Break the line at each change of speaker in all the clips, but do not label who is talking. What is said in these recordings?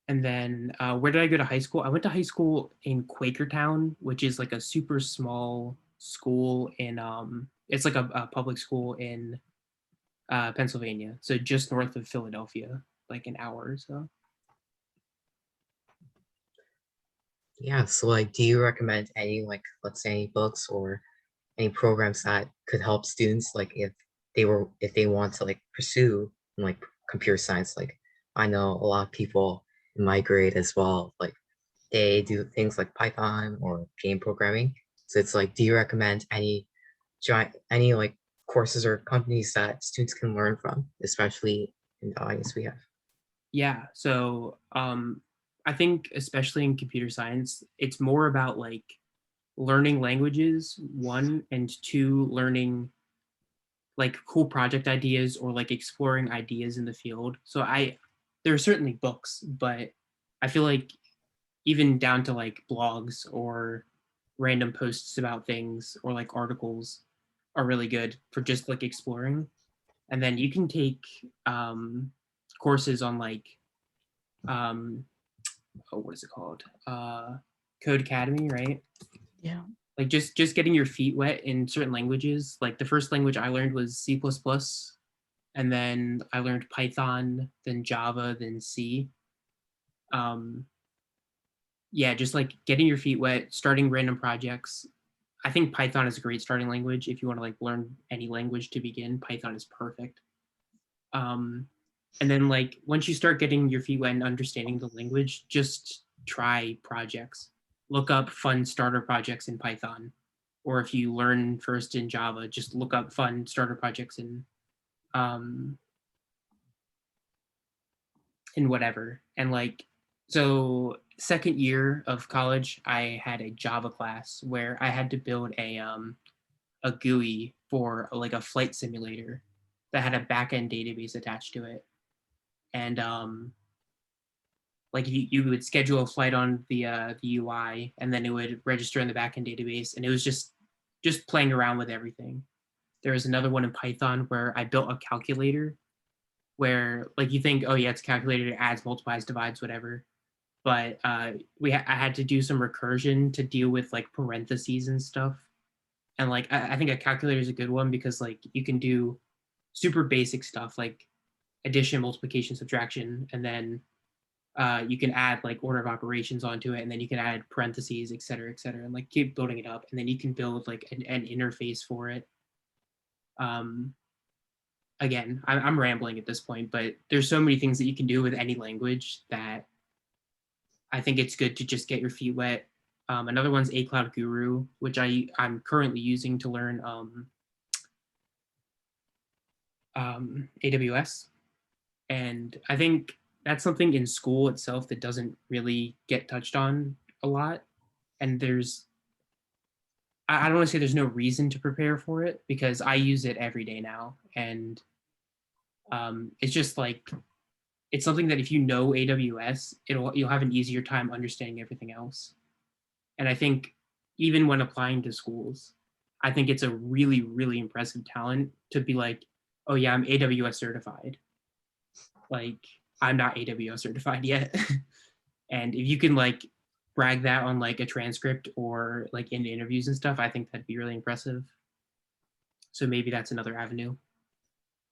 And then where did I go to high school? I went to high school in Quakertown, which is like a super small school in it's like a public school in Pennsylvania, so just north of Philadelphia, like an hour or so.
Yeah, so like, do you recommend any like, let's say, any books or any programs that could help students, like if they want to like pursue like computer science? Like, I know a lot of people in my grade as well, like they do things like Python or game programming. So it's like, do you recommend any like courses or companies that students can learn from, especially in the audience we have?
Yeah, so I think especially in computer science, it's more about like learning languages, one, and two, learning like cool project ideas or like exploring ideas in the field. So there are certainly books, but I feel like even down to like blogs or random posts about things or like articles are really good for just like exploring. And then you can take courses on like um, oh, what is it called? Code Academy, right?
Yeah.
Like just getting your feet wet in certain languages. Like the first language I learned was C++, and then I learned Python, then Java, then C. Um, yeah, just like getting your feet wet, starting random projects. I think Python is a great starting language if you want to like learn any language to begin. Python is perfect. Um, and then like once you start getting your feet wet and understanding the language, just try projects. Look up fun starter projects in Python, or if you learn first in Java, just look up fun starter projects um, in whatever. And like, so second year of college, I had a Java class where I had to build a GUI for like a flight simulator that had a backend database attached to it. And like you would schedule a flight on the UI, and then it would register in the backend database, and it was just playing around with everything. There was another one in Python where I built a calculator where like you think, oh yeah, it's a calculator, it adds, multiplies, divides, whatever. But I had to do some recursion to deal with like parentheses and stuff. And like I think a calculator is a good one because like you can do super basic stuff like addition, multiplication, subtraction, and then you can add like order of operations onto it, and then you can add parentheses, et cetera, and like keep building it up, and then you can build like an interface for it. Um, Again, I'm rambling at this point, but there's so many things that you can do with any language that I think it's good to just get your feet wet. Another one's A Cloud Guru, which I'm currently using to learn AWS, and I think that's something in school itself that doesn't really get touched on a lot. And I don't want to say there's no reason to prepare for it because I use it every day now, and it's just like it's something that if you know AWS, you'll have an easier time understanding everything else. And I think even when applying to schools, I think it's a really, really impressive talent to be like, oh yeah, I'm AWS certified. Like I'm not AWS certified yet. And if you can like brag that on like a transcript or like in interviews and stuff, I think that'd be really impressive. So maybe that's another avenue.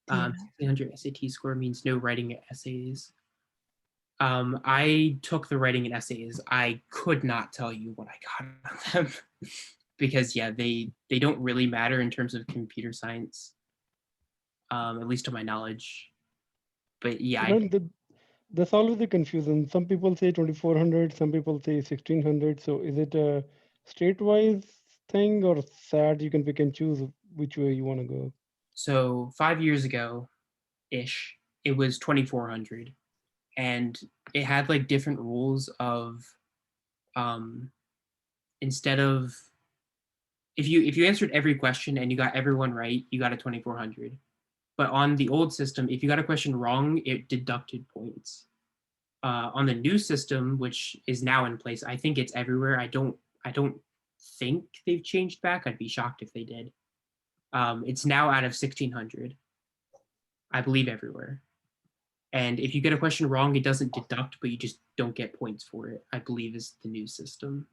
Yeah.
1600 SAT score means no writing essays. I took the writing and essays. I could not tell you what I got on them because yeah, they don't really matter in terms of computer science, at least to my knowledge. But yeah,
Well, that's always the confusion. Some people say 2400, some people say 1600. So is it a state-wise thing or SAT? You can pick and choose which way you want to go.
so 5 years ago ish, it was 2400, and it had like different rules of um, instead of if you answered every question and you got everyone right, you got a 2400. But on the old system, if you got a question wrong, it deducted points. On the new system, which is now in place, I think it's everywhere. I don't think they've changed back. I'd be shocked if they did. It's now out of 1600, I believe, everywhere. And if you get a question wrong, it doesn't deduct, but you just don't get points for it, I believe is the new system.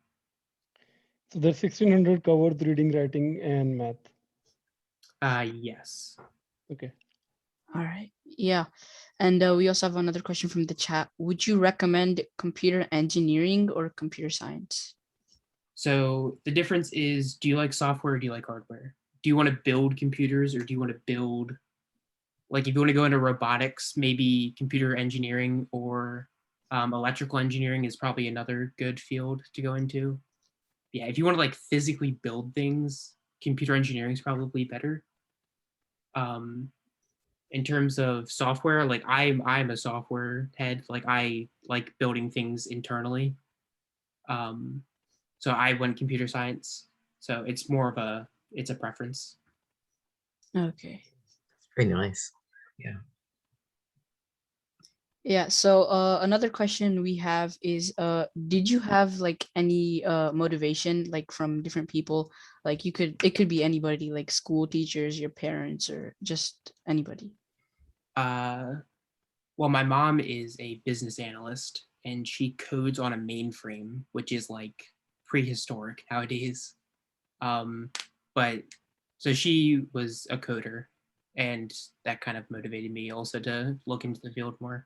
So the 1600 covers reading, writing, and math.
Yes.
Okay.
All right. Yeah. And we also have another question from the chat. Would you recommend computer engineering or computer science?
So the difference is, do you like software or do you like hardware? Do you want to build computers or do you want to build, like if you want to go into robotics, maybe computer engineering or electrical engineering is probably another good field to go into. Yeah, if you want to like physically build things, computer engineering is probably better. In terms of software, like I'm a software head. Like I like building things internally. So I went computer science. So it's more of it's a preference.
Okay.
It's pretty nice. Yeah.
Yeah. So another question we have is, did you have like any motivation like from different people? Like it could be anybody, like school teachers, your parents, or just anybody.
Well, my mom is a business analyst and she codes on a mainframe, which is like prehistoric nowadays. But so she was a coder, and that kind of motivated me also to look into the field more.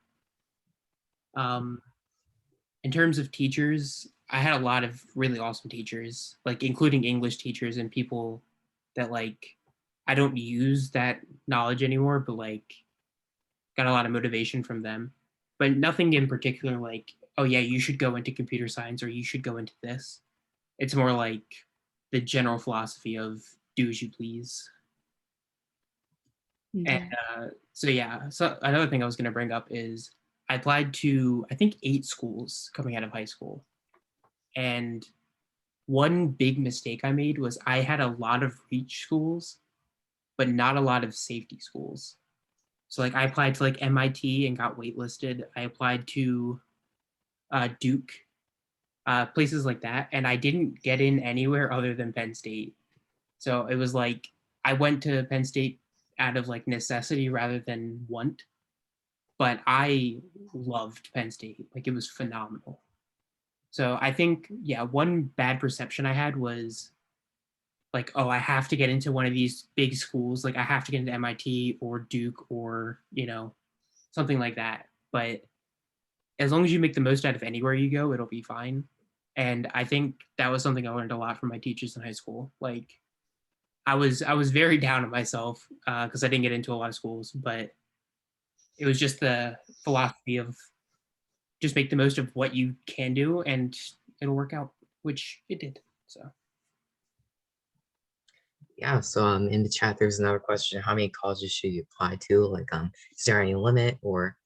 In terms of teachers, I had a lot of really awesome teachers, like including English teachers and people that like I don't use that knowledge anymore, but like got a lot of motivation from them. But nothing in particular like, oh yeah, you should go into computer science or you should go into this. It's more like the general philosophy of do as you please. And
Yeah.
so yeah, so another thing I was going to bring up is I applied to I think 8 schools coming out of high school. And one big mistake I made was I had a lot of reach schools, but not a lot of safety schools. So like I applied to like MIT and got waitlisted. I applied to Duke, places like that, and I didn't get in anywhere other than Penn State. So it was like I went to Penn State out of like necessity rather than want, but I loved Penn State. Like it was phenomenal. So I think, yeah, one bad perception I had was like, oh, I have to get into one of these big schools. Like I have to get into MIT or Duke or, something like that. But as long as you make the most out of anywhere you go, it'll be fine. And I think that was something I learned a lot from my teachers in high school. Like I was very down on myself because I didn't get into a lot of schools, but it was just the philosophy of just make the most of what you can do and it'll work out, which it did. So
Yeah, so in the chat there's another question. How many colleges should you apply to? Like is there any limit or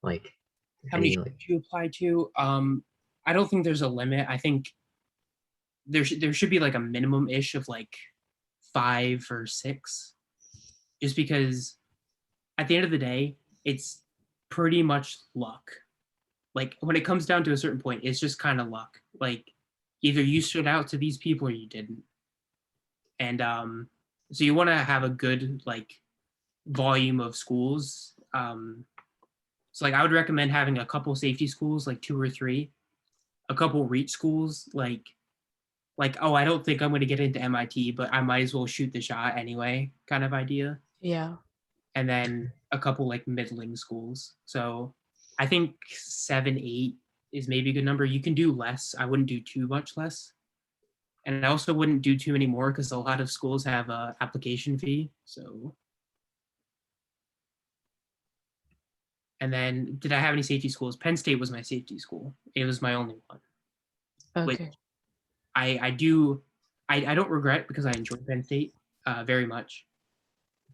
like
how many
any
should
like
you apply to? I don't think there's a limit. I think there should be like a minimum ish of like 5 or 6, just because at the end of the day, it's pretty much luck. Like when it comes down to a certain point, it's just kind of luck. Like either you stood out to these people or you didn't. And so you want to have a good like volume of schools. So like I would recommend having a couple safety schools, like 2 or 3, a couple reach schools, like oh I don't think I'm going to get into MIT, but I might as well shoot the shot anyway, kind of idea.
Yeah.
And then a couple like middling schools. So I think 7, 8 is maybe a good number. You can do less. I wouldn't do too much less. And I also wouldn't do too many more because a lot of schools have a application fee. So, and then did I have any safety schools? Penn State was my safety school. It was my only one, which
Okay.
I do. I don't regret because I enjoyed Penn State very much,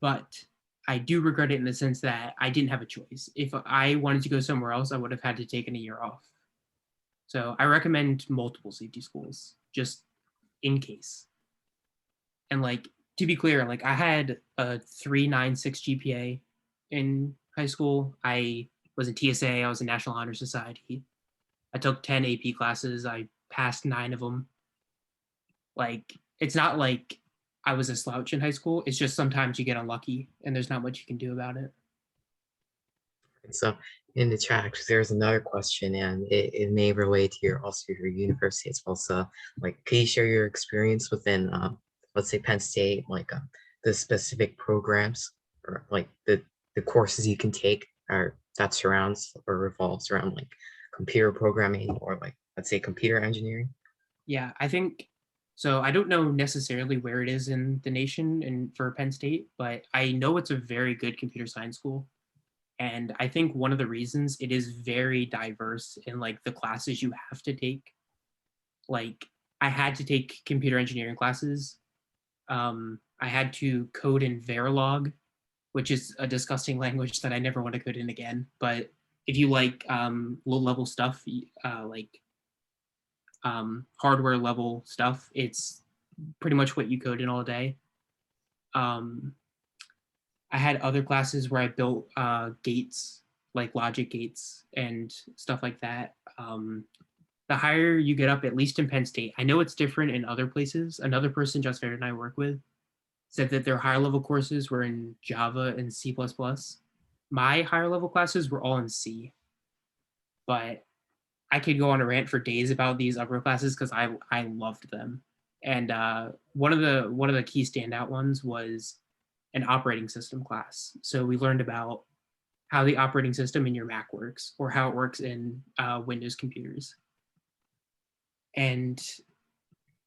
but I do regret it in the sense that I didn't have a choice. If I wanted to go somewhere else, I would have had to take a year off. So I recommend multiple safety schools just in case. And like to be clear, like I had a 3.96 GPA in high school. I was in TSA. I was in National Honor Society. I took 10 AP classes. I passed 9 of them. Like it's not like I was a slouch in high school. It's just sometimes you get unlucky and there's not much you can do about it.
And so in the chat, actually, there's another question, and it may relate to your university as well. So, like, can you share your experience within, let's say, Penn State, like the specific programs or like the courses you can take, or that surrounds or revolves around like computer programming or like, let's say, computer engineering?
Yeah, I think so. I don't know necessarily where it is in the nation and for Penn State, but I know it's a very good computer science school. And I think one of the reasons it is very diverse in like the classes you have to take. Like I had to take computer engineering classes. I had to code in Verilog, which is a disgusting language that I never want to code in again. But if you like low level stuff, like hardware level stuff, it's pretty much what you code in all day. I had other classes where I built gates, like logic gates and stuff like that. The higher you get up, at least in Penn State, I know it's different in other places. Another person, Just and I work with, said that their higher level courses were in Java and C++. My higher level classes were all in C, but I could go on a rant for days about these upper classes because I loved them. And one of the key standout ones was an operating system class. So we learned about how the operating system in your Mac works or how it works in Windows computers. And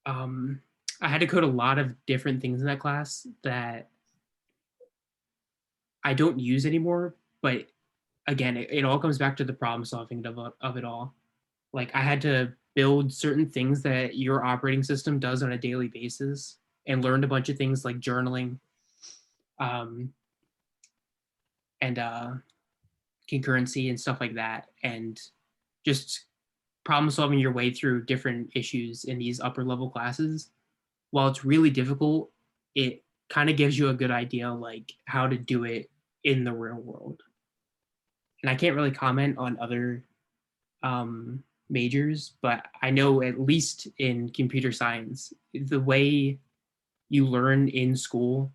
I had to code a lot of different things in that class that I don't use anymore. But again, it all comes back to the problem solving of it all. Like I had to build certain things that your operating system does on a daily basis and learned a bunch of things like journaling and concurrency and stuff like that. And just problem solving your way through different issues in these upper level classes. While it's really difficult, it kind of gives you a good idea like how to do it in the real world. And I can't really comment on other majors, but I know at least in computer science, the way you learn in school,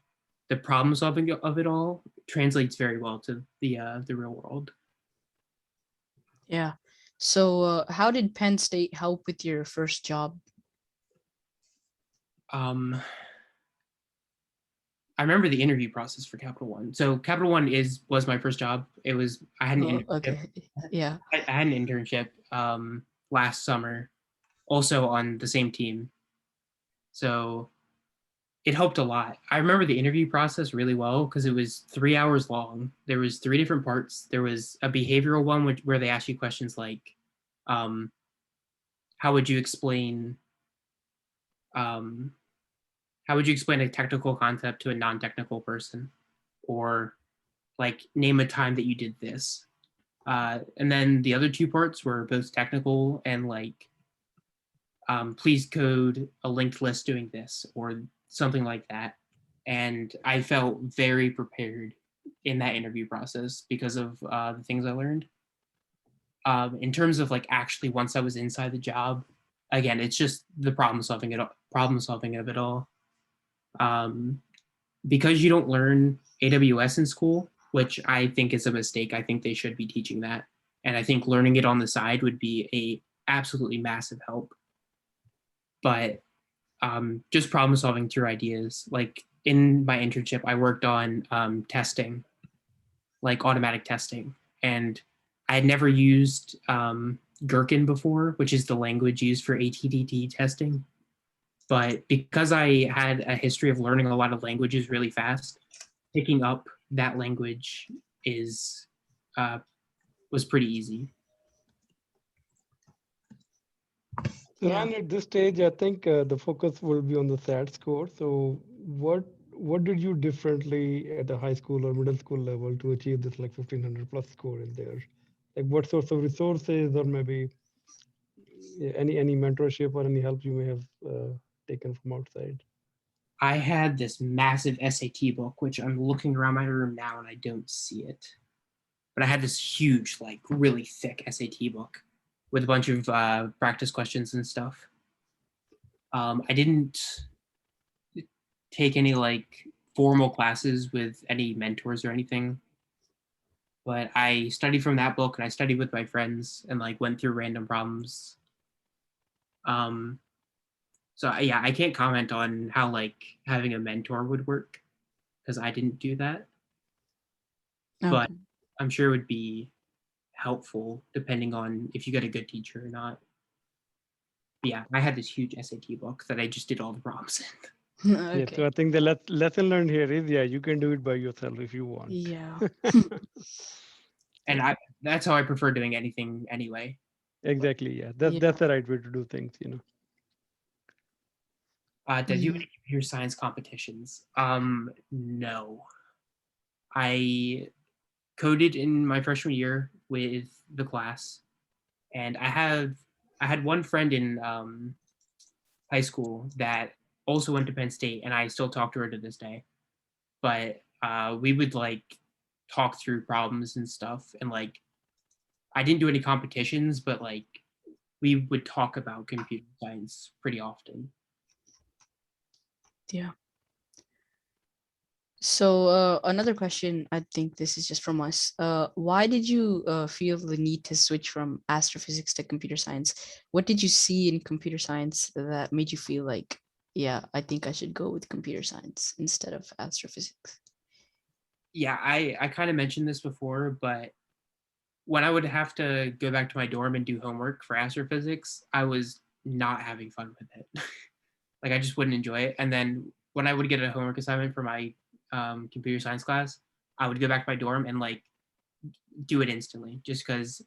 the problem solving of it all translates very well to the real world.
Yeah. So how did Penn State help with your first job?
I remember the interview process for Capital One. So Capital One was my first job. I had an internship.
Okay. Yeah.
I had an internship last summer, also on the same team. So it helped a lot. I remember the interview process really well because it was 3 hours long. There was 3 different parts. There was a behavioral one where they ask you questions like, how would you explain um, how would you explain a technical concept to a non-technical person, or like name a time that you did this. And then the other 2 parts were both technical and like, please code a linked list doing this or something like that. And I felt very prepared in that interview process because of the things I learned. In terms of like actually once I was inside the job, again, it's just the problem solving of it all. Because you don't learn AWS in school, which I think is a mistake. I think they should be teaching that. And I think learning it on the side would be a absolutely massive help. But just problem solving through ideas. Like in my internship, I worked on testing, like automatic testing. And I had never used Gherkin before, which is the language used for ATTT testing. But because I had a history of learning a lot of languages really fast, picking up that language was pretty easy.
So Ryan, at this stage, I think the focus will be on the SAT score. So what did you differently at the high school or middle school level to achieve this like 1500 plus score in there? Like what sorts of resources or maybe any mentorship or any help you may have taken from outside?
I had this massive SAT book, which I'm looking around my room now and I don't see it. But I had this huge, like really thick SAT book with a bunch of practice questions and stuff. I didn't take any like formal classes with any mentors or anything, but I studied from that book and I studied with my friends and like went through random problems. So yeah, I can't comment on how like having a mentor would work because I didn't do that, but
Okay.
I'm sure it would be helpful depending on if you get a good teacher or not. But yeah, I had this huge SAT book that I just did all the problems in.
Yeah, so
Okay.
I think the lesson learned here is, yeah, you can do it by yourself if you want.
Yeah.
And that's how I prefer doing anything anyway.
Exactly. Yeah,
Yeah.
that's the right way to do things.
Did you do
Mhm.
any computer science competitions? No. I coded in my freshman year with the class, and I had one friend in high school that also went to Penn State, and I still talk to her to this day. But we would like talk through problems and stuff, and like I didn't do any competitions, but like we would talk about computer science pretty often.
Yeah. So another question, I think this is just from us. Why did you feel the need to switch from astrophysics to computer science? What did you see in computer science that made you feel like, yeah, I think I should go with computer science instead of astrophysics?
Yeah, I kind of mentioned this before, but when I would have to go back to my dorm and do homework for astrophysics, I was not having fun with it. Like I just wouldn't enjoy it. And then when I would get a homework assignment for my computer science class, I would go back to my dorm and like do it instantly, just because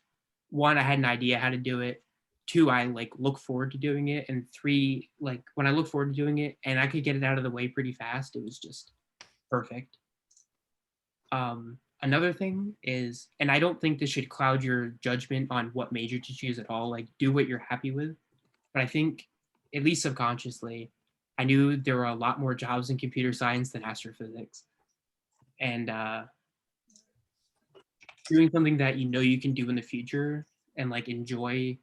one, I had an idea how to do it. Two, I like look forward to doing it, and three, like when I look forward to doing it and I could get it out of the way pretty fast, it was just perfect. Another thing is, and I don't think this should cloud your judgment on what major to choose at all. Like, do what you're happy with. But I think, at least subconsciously, I knew there were a lot more jobs in computer science than astrophysics. And doing something that you know you can do in the future and like enjoy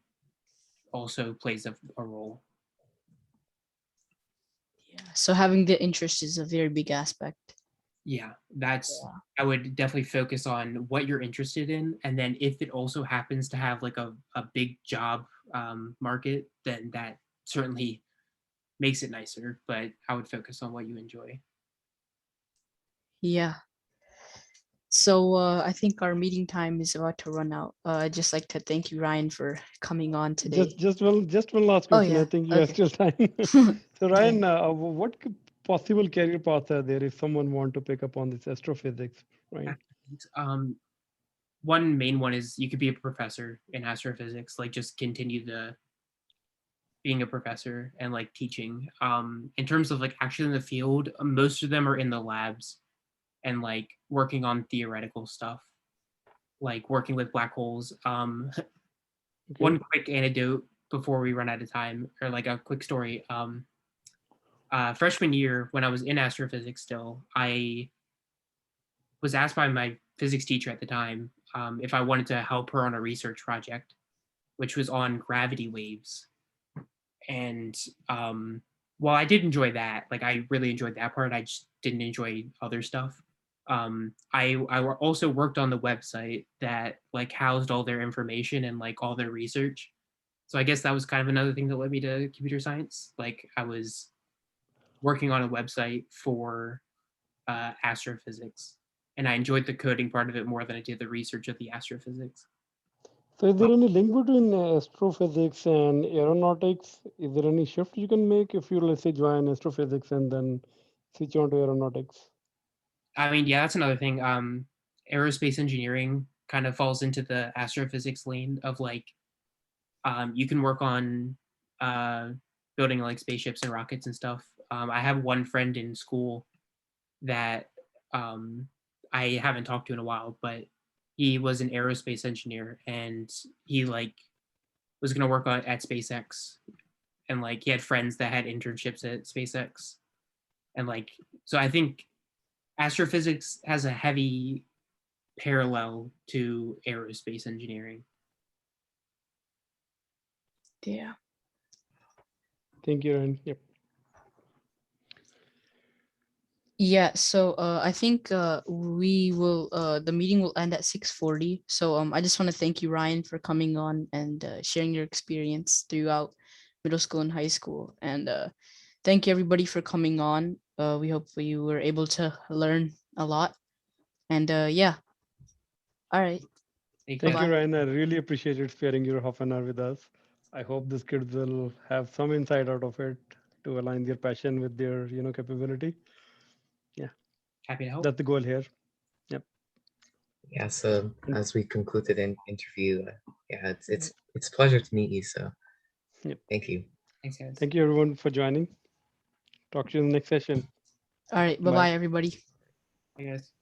also plays a role.
Yeah. So having the interest is a very big aspect.
Yeah, that's
Yeah.
I would definitely focus on what you're interested in, and then if it also happens to have like a big job market, then that certainly makes it nicer. But I would focus on what you enjoy.
Yeah. So I think our meeting time is about to run out. I'd just like to thank you, Ryan, for coming on today.
Just one last
Oh
question. I
yeah.
think you have
Okay.
still time. So
Yeah.
Ryan, what possible career paths are there if someone want to pick up on this astrophysics, right?
Um, one main one is you could be a professor in astrophysics, like just continue the being a professor and like teaching. In terms of like actually in the field, most of them are in the labs and like working on theoretical stuff, like working with black holes.
Okay.
One quick anecdote before we run out of time, or like a quick story. Freshman year, when I was in astrophysics still, I was asked by my physics teacher at the time if I wanted to help her on a research project, which was on gravity waves. And while I did enjoy that, like I really enjoyed that part, I just didn't enjoy other stuff. I also worked on the website that like housed all their information and like all their research. So I guess that was kind of another thing that led me to computer science. Like I was working on a website for astrophysics, and I enjoyed the coding part of it more than I did the research of the astrophysics.
So is there any link between astrophysics and aeronautics? Is there any shift you can make if you, let's say, join astrophysics and then switch on to aeronautics?
I mean, yeah, that's another thing. Aerospace engineering kind of falls into the astrophysics lane of like you can work on uh, building like spaceships and rockets and stuff. I have one friend in school that um, I haven't talked to in a while, but he was an aerospace engineer and he like was going to work on at SpaceX, and like he had friends that had internships at SpaceX, and like so I think astrophysics has a heavy parallel to aerospace engineering.
Yeah.
Thank you, Ryan. Yep.
Yeah, so I think we will the meeting will end at 6:40. So I just want to thank you, Ryan, for coming on and sharing your experience throughout middle school and high school. And thank you everybody for coming on. We hope you were able to learn a lot. And yeah, all right.
Thank
Thank
you.
you,
Bye-bye.
Ryan. I really appreciated sparing your half an hour with us. I hope these kids will have some insight out of it to align their passion with their, capability. Yeah,
Happy to help.
that's the goal here. Yep.
Yeah, so
And-
as we concluded an interview, yeah, it's a pleasure to meet you. So
Yep.
thank you.
Thanks, guys.
Thank you, everyone, for joining. Talk to you in the next session.
All right.
Bye.
Bye-bye, everybody.
Bye, guys.